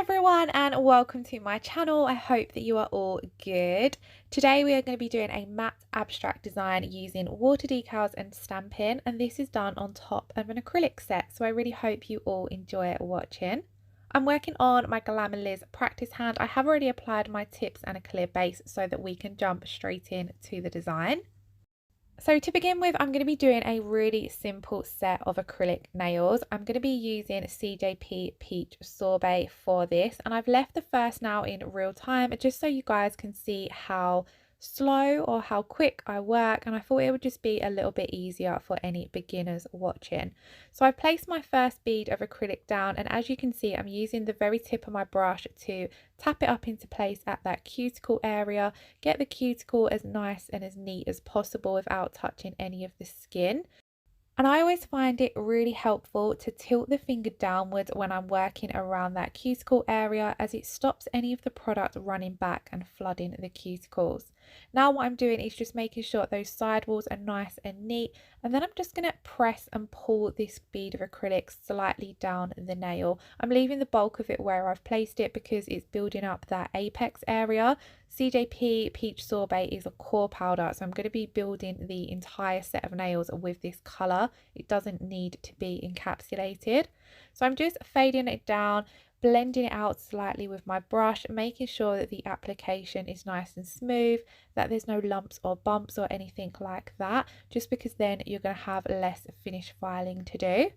Everyone and welcome to my channel. I hope that you are all good. Today we are going to be doing a matte abstract design using water decals and stamping, and this is done on top of an acrylic set, so I really hope you all enjoy watching. I'm working on my Glamerliz practice hand. I have already applied my tips and a clear base so that we can jump straight in to the design. So to begin with, I'm going to be doing a really simple set of acrylic nails. I'm going to be using CJP Peach Sorbet for this, and I've left the first nail in real time just so you guys can see how slow or how quick I work, and I thought it would just be a little bit easier for any beginners watching. So I've placed my first bead of acrylic down, and as you can see, I'm using the very tip of my brush to tap it up into place at that cuticle area, get the cuticle as nice and as neat as possible without touching any of the skin. And I always find it really helpful to tilt the finger downwards when I'm working around that cuticle area, as it stops any of the product running back and flooding the cuticles. Now what I'm doing is just making sure those sidewalls are nice and neat, and then I'm just going to press and pull this bead of acrylic slightly down the nail. I'm leaving the bulk of it where I've placed it because it's building up that apex area. CJP Peach Sorbet is a core powder, so I'm going to be building the entire set of nails with this colour. It doesn't need to be encapsulated. So I'm just fading it down, blending it out slightly with my brush, making sure that the application is nice and smooth, that there's no lumps or bumps or anything like that, just because then you're going to have less finish filing to do.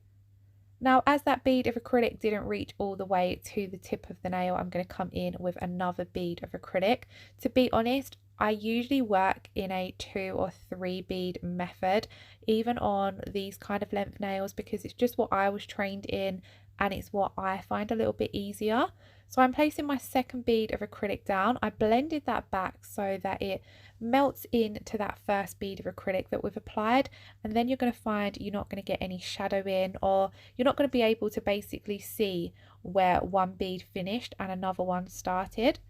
Now, as that bead of acrylic didn't reach all the way to the tip of the nail, I'm going to come in with another bead of acrylic. To be honest, I usually work in a 2 or 3 bead method, even on these kind of length nails, because it's just what I was trained in and it's what I find a little bit easier. So I'm placing my second bead of acrylic down. I blended that back so that it melts into that first bead of acrylic that we've applied, and then you're going to find you're not going to get any shadowing, or you're not going to be able to basically see where one bead finished and another one started.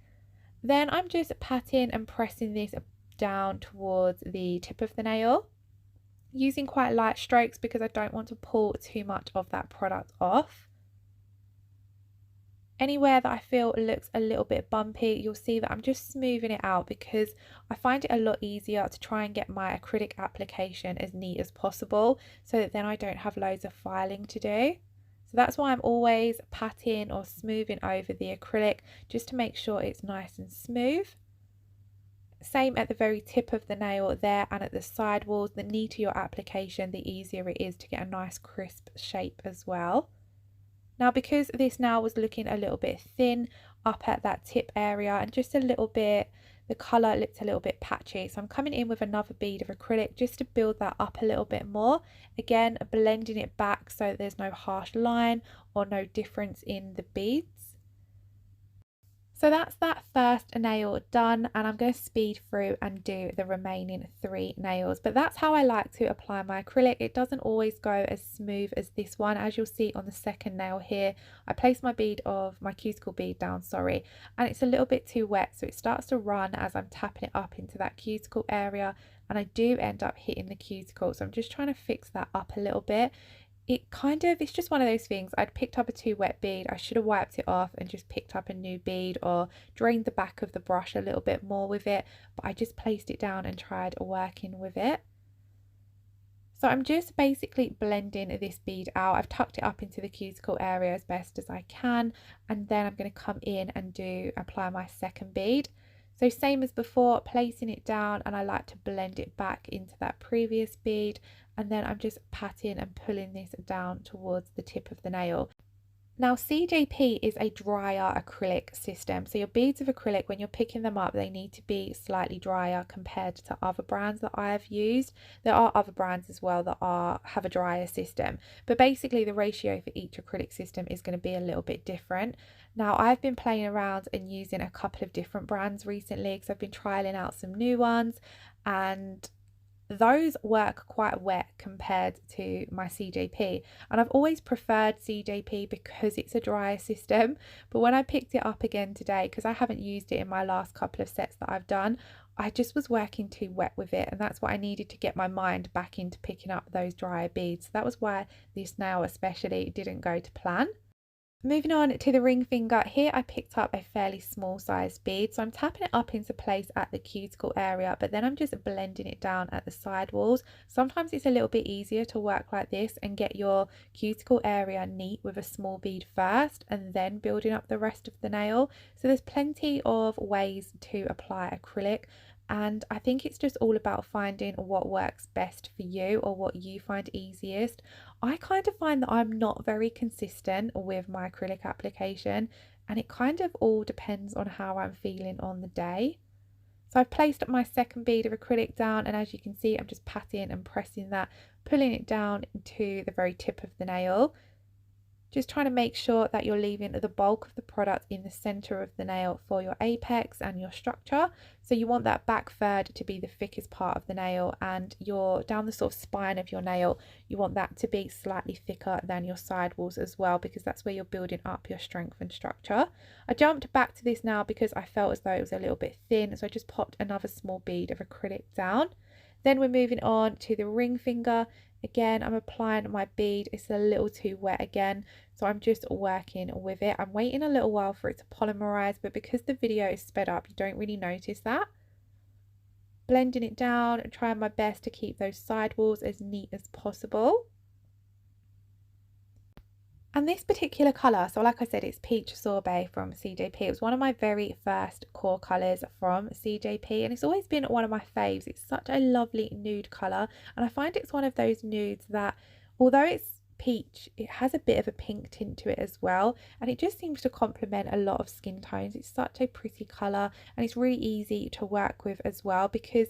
Then I'm just patting and pressing this down towards the tip of the nail, using quite light strokes because I don't want to pull too much of that product off. Anywhere that I feel looks a little bit bumpy, you'll see that I'm just smoothing it out, because I find it a lot easier to try and get my acrylic application as neat as possible, so that then I don't have loads of filing to do. So that's why I'm always patting or smoothing over the acrylic, just to make sure it's nice and smooth. Same at the very tip of the nail there and at the side walls. The neater your application, the easier it is to get a nice crisp shape as well. Now, because this nail was looking a little bit thin up at that tip area and just a little bit, the colour looked a little bit patchy, so I'm coming in with another bead of acrylic just to build that up a little bit more. Again, blending it back so there's no harsh line or no difference in the beads. So that's that first nail done, and I'm going to speed through and do the remaining 3 nails. But that's how I like to apply my acrylic. It doesn't always go as smooth as this one. As you'll see on the second nail here, I place my cuticle bead down, and it's a little bit too wet, so it starts to run as I'm tapping it up into that cuticle area, and I do end up hitting the cuticle. So I'm just trying to fix that up a little bit. It's just one of those things. I'd picked up a too wet bead. I should have wiped it off and just picked up a new bead, or drained the back of the brush a little bit more with it, but I just placed it down and tried working with it. So I'm just basically blending this bead out. I've tucked it up into the cuticle area as best as I can, and then I'm going to come in and apply my second bead. So same as before, placing it down, and I like to blend it back into that previous bead, and then I'm just patting and pulling this down towards the tip of the nail. Now, CJP is a drier acrylic system, so your beads of acrylic, when you're picking them up, they need to be slightly drier compared to other brands that I have used. There are other brands as well that have a drier system, but basically the ratio for each acrylic system is going to be a little bit different. Now, I've been playing around and using a couple of different brands recently because I've been trialing out some new ones, and those work quite wet compared to my CJP, and I've always preferred CJP because it's a drier system. But when I picked it up again today, because I haven't used it in my last couple of sets that I've done, I just was working too wet with it, and that's what I needed to get my mind back into picking up those drier beads. So that was why this nail especially didn't go to plan. Moving on to the ring finger, here I picked up a fairly small sized bead, so I'm tapping it up into place at the cuticle area, but then I'm just blending it down at the side walls. Sometimes it's a little bit easier to work like this and get your cuticle area neat with a small bead first and then building up the rest of the nail. So there's plenty of ways to apply acrylic, and I think it's just all about finding what works best for you or what you find easiest. I kind of find that I'm not very consistent with my acrylic application, and it kind of all depends on how I'm feeling on the day. So I've placed my second bead of acrylic down, and as you can see, I'm just patting and pressing that, pulling it down to the very tip of the nail. Just trying to make sure that you're leaving the bulk of the product in the center of the nail for your apex and your structure. So you want that back third to be the thickest part of the nail, and your down the sort of spine of your nail, you want that to be slightly thicker than your side walls as well, because that's where you're building up your strength and structure. I jumped back to this now because I felt as though it was a little bit thin, so I just popped another small bead of acrylic down. Then we're moving on to the ring finger. Again, I'm applying my bead. It's a little too wet again, so I'm just working with it. I'm waiting a little while for it to polymerize, but because the video is sped up, you don't really notice that. Blending it down and trying my best to keep those side walls as neat as possible. And this particular colour, so like I said, it's Peach Sorbet from CJP. It was one of my very first core colours from CJP, and it's always been one of my faves. It's such a lovely nude colour, and I find it's one of those nudes that, although it's peach, it has a bit of a pink tint to it as well, and it just seems to complement a lot of skin tones. It's such a pretty colour, and it's really easy to work with as well, because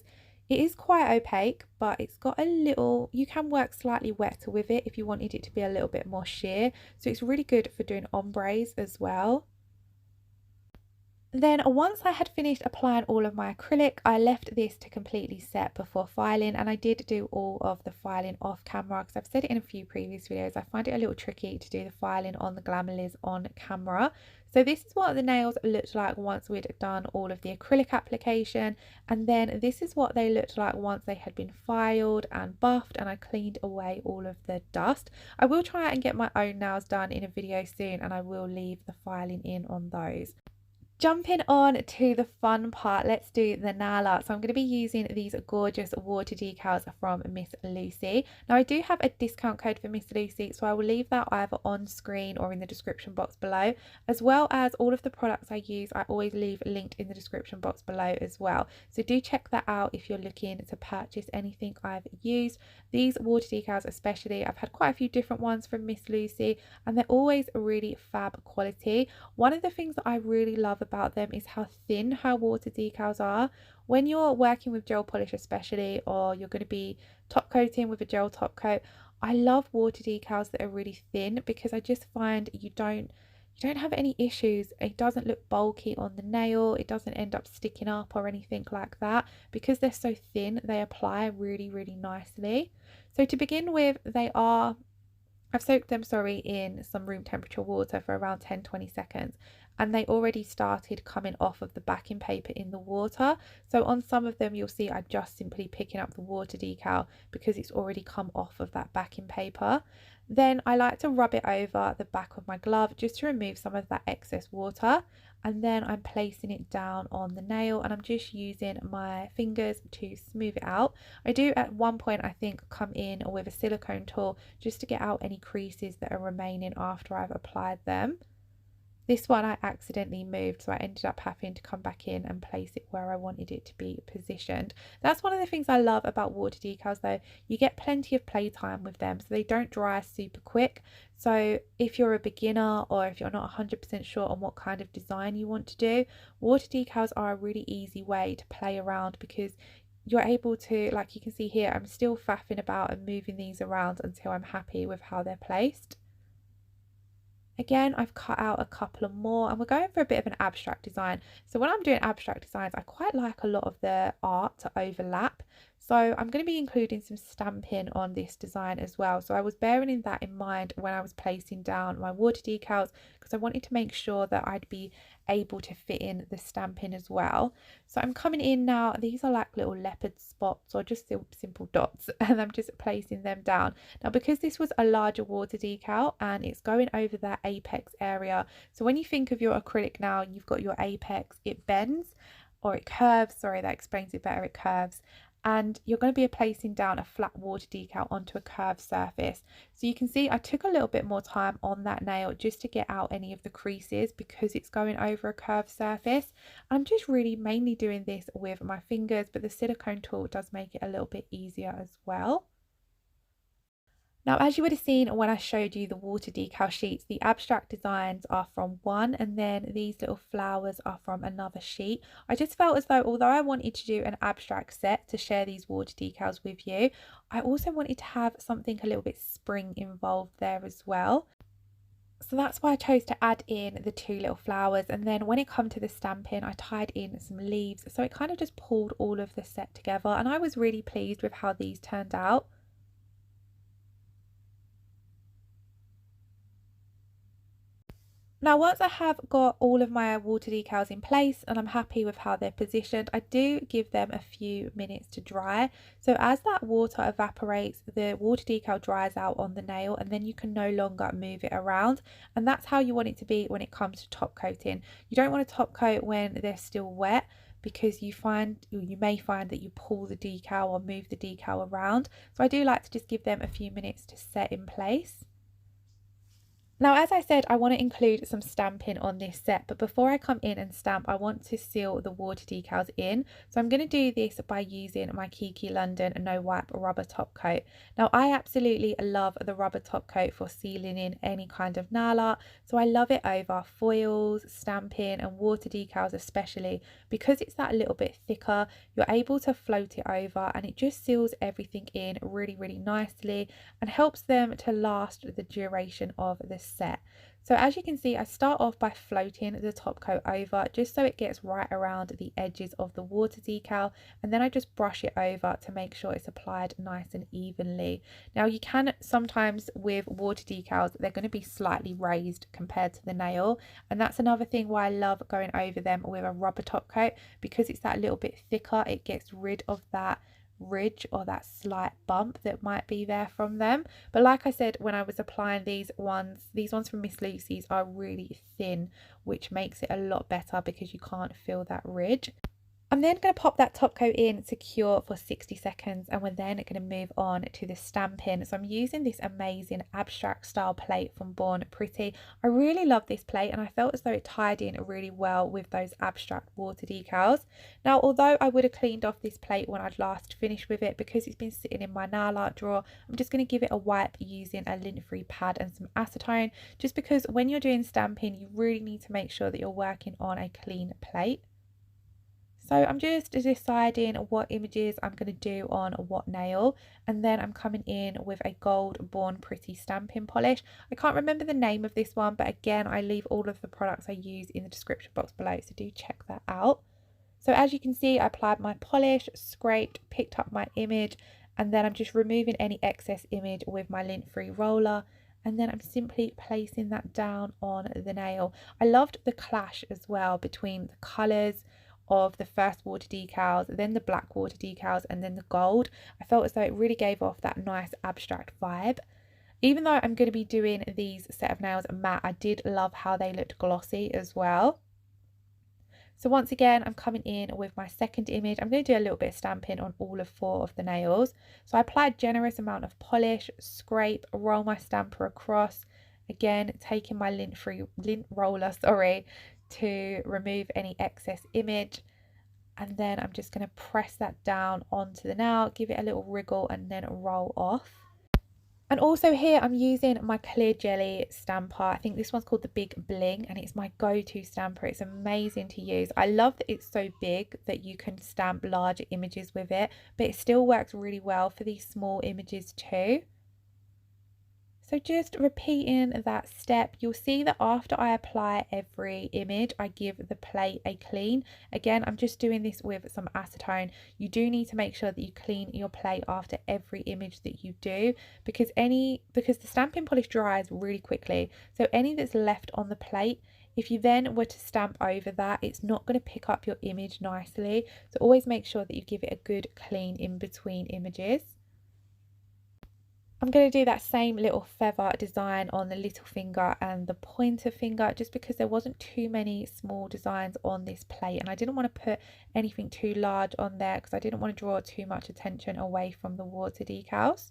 it is quite opaque, but it's got a little, you can work slightly wetter with it if you wanted it to be a little bit more sheer. So it's really good for doing ombres as well. Then once I had finished applying all of my acrylic, I left this to completely set before filing, and I did do all of the filing off camera because I've said it in a few previous videos. I find it a little tricky to do the filing on the Glamerliz on camera. So this is what the nails looked like once we'd done all of the acrylic application, and then this is what they looked like once they had been filed and buffed and I cleaned away all of the dust. I will try and get my own nails done in a video soon, and I will leave the filing in on those. Jumping on to the fun part, let's do the nail art. So I'm going to be using these gorgeous water decals from Miss Lucy. Now I do have a discount code for Miss Lucy, so I will leave that either on screen or in the description box below, as well as all of the products I use. I always leave linked in the description box below as well. So do check that out if you're looking to purchase anything I've used. These water decals especially, I've had quite a few different ones from Miss Lucy, and they're always really fab quality. One of the things that I really love about them is how thin her water decals are. When you're working with gel polish especially, or you're going to be top coating with a gel top coat, I love water decals that are really thin, because I just find you don't have any issues. It doesn't look bulky on the nail, it doesn't end up sticking up or anything like that. Because they're so thin, they apply really nicely. So to begin with, I've soaked them, in some room temperature water for around 10-20 seconds, and they already started coming off of the backing paper in the water. So on some of them you'll see I'm just simply picking up the water decal because it's already come off of that backing paper. Then I like to rub it over the back of my glove just to remove some of that excess water, and then I'm placing it down on the nail and I'm just using my fingers to smooth it out. I do at one point, I think, come in with a silicone tool just to get out any creases that are remaining after I've applied them. This one I accidentally moved, so I ended up having to come back in and place it where I wanted it to be positioned. That's one of the things I love about water decals though. You get plenty of playtime with them, so they don't dry super quick. So if you're a beginner or if you're not 100% sure on what kind of design you want to do, water decals are a really easy way to play around, because you're able to, like you can see here, I'm still faffing about and moving these around until I'm happy with how they're placed. Again, I've cut out a couple of more, and we're going for a bit of an abstract design. So when I'm doing abstract designs, I quite like a lot of the art to overlap. So I'm going to be including some stamping on this design as well. So I was bearing that in mind when I was placing down my water decals, because I wanted to make sure that I'd be able to fit in the stamping as well. So I'm coming in now. These are like little leopard spots or just simple dots, and I'm just placing them down. Now, because this was a larger water decal and it's going over that apex area, so when you think of your acrylic nail and you've got your apex, it bends or it curves. Sorry, that explains it better. It curves. And you're going to be placing down a flat water decal onto a curved surface. So you can see I took a little bit more time on that nail just to get out any of the creases because it's going over a curved surface. I'm just really mainly doing this with my fingers, but the silicone tool does make it a little bit easier as well. Now, as you would have seen when I showed you the water decal sheets, the abstract designs are from one, and then these little flowers are from another sheet. I just felt as though, although I wanted to do an abstract set to share these water decals with you, I also wanted to have something a little bit spring involved there as well. So that's why I chose to add in the two little flowers, and then when it come to the stamping, I tied in some leaves. So it kind of just pulled all of the set together, and I was really pleased with how these turned out. Now, once I have got all of my water decals in place and I'm happy with how they're positioned, I do give them a few minutes to dry. So as that water evaporates, the water decal dries out on the nail, and then you can no longer move it around. And that's how you want it to be when it comes to top coating. You don't want to top coat when they're still wet, because you may find that you pull the decal or move the decal around. So I do like to just give them a few minutes to set in place. Now, as I said, I want to include some stamping on this set, but before I come in and stamp, I want to seal the water decals in. So I'm going to do this by using my Kiki London No Wipe rubber top coat. Now, I absolutely love the rubber top coat for sealing in any kind of nail art. So I love it over foils, stamping and water decals especially, because it's that little bit thicker. You're able to float it over and it just seals everything in really, really nicely and helps them to last the duration of the set. So as you can see, I start off by floating the top coat over just so it gets right around the edges of the water decal, and then I just brush it over to make sure it's applied nice and evenly. Now, you can sometimes with water decals, they're going to be slightly raised compared to the nail, and that's another thing why I love going over them with a rubber top coat, because it's that little bit thicker. It gets rid of that ridge or that slight bump that might be there from them. But like I said, when I was applying these ones from Miss Lucy's are really thin, which makes it a lot better because you can't feel that ridge. I'm then going to pop that top coat in to cure for 60 seconds, and we're then going to move on to the stamping. So I'm using this amazing abstract style plate from Born Pretty. I really love this plate and I felt as though it tied in really well with those abstract water decals. Now, although I would have cleaned off this plate when I'd last finished with it, because it's been sitting in my nail art drawer, I'm just going to give it a wipe using a lint-free pad and some acetone, just because when you're doing stamping, you really need to make sure that you're working on a clean plate. So I'm just deciding what images I'm going to do on what nail, and then I'm coming in with a gold Born Pretty stamping polish. I can't remember the name of this one, but again, I leave all of the products I use in the description box below, so do check that out. So as you can see, I applied my polish, scraped, picked up my image, and then I'm just removing any excess image with my lint-free roller, and then I'm simply placing that down on the nail. I loved the clash as well between the colours of the first water decals, then the black water decals, and then the gold. I felt as though it really gave off that nice abstract vibe. Even though I'm going to be doing these set of nails matte, I did love how they looked glossy as well. So once again, I'm coming in with my second image. I'm going to do a little bit of stamping on all of 4 of the nails. So I applied a generous amount of polish, scrape, roll my stamper across. Again, taking my lint roller, to remove any excess image, and then I'm just going to press that down onto the nail, give it a little wriggle and then roll off. And also here I'm using my clear jelly stamper. I think this one's called the Big Bling, and it's my go-to stamper. It's amazing to use. I love that it's so big that you can stamp larger images with it, but it still works really well for these small images too. So just repeating that step, you'll see that after I apply every image, I give the plate a clean. Again, I'm just doing this with some acetone. You do need to make sure that you clean your plate after every image that you do, because the stamping polish dries really quickly. So any that's left on the plate, if you then were to stamp over that, it's not going to pick up your image nicely. So always make sure that you give it a good clean in between images. I'm going to do that same little feather design on the little finger and the pointer finger, just because there wasn't too many small designs on this plate and I didn't want to put anything too large on there because I didn't want to draw too much attention away from the water decals.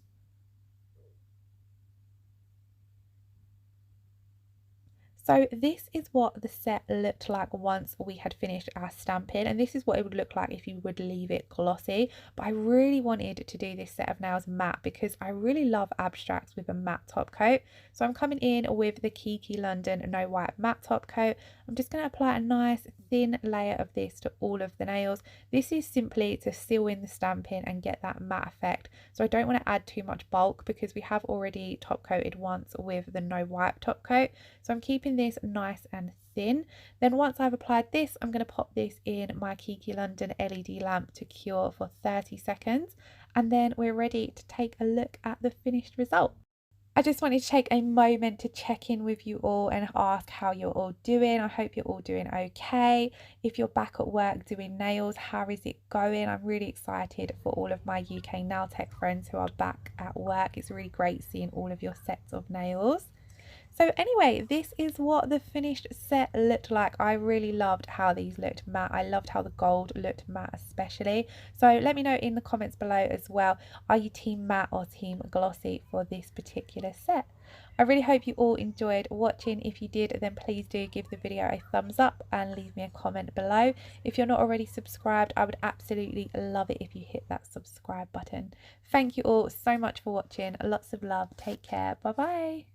So this is what the set looked like once we had finished our stamping, and this is what it would look like if you would leave it glossy. But I really wanted to do this set of nails matte because I really love abstracts with a matte top coat. So I'm coming in with the Kiki London No Wipe Matte Top Coat. I'm just going to apply a nice thin layer of this to all of the nails. This is simply to seal in the stamping and get that matte effect. So I don't want to add too much bulk because we have already top coated once with the No Wipe top coat. So I'm keeping this nice and thin. Then once I've applied this, I'm going to pop this in my Kiki London LED lamp to cure for 30 seconds, and then we're ready to take a look at the finished result. I just wanted to take a moment to check in with you all and ask how you're all doing. I hope you're all doing okay. If you're back at work doing nails, how is it going? I'm really excited for all of my UK nail tech friends who are back at work. It's really great seeing all of your sets of nails. So anyway, this is what the finished set looked like. I really loved how these looked matte. I loved how the gold looked matte especially. So let me know in the comments below as well, are you team matte or team glossy for this particular set? I really hope you all enjoyed watching. If you did, then please do give the video a thumbs up and leave me a comment below. If you're not already subscribed, I would absolutely love it if you hit that subscribe button. Thank you all so much for watching. Lots of love. Take care. Bye bye.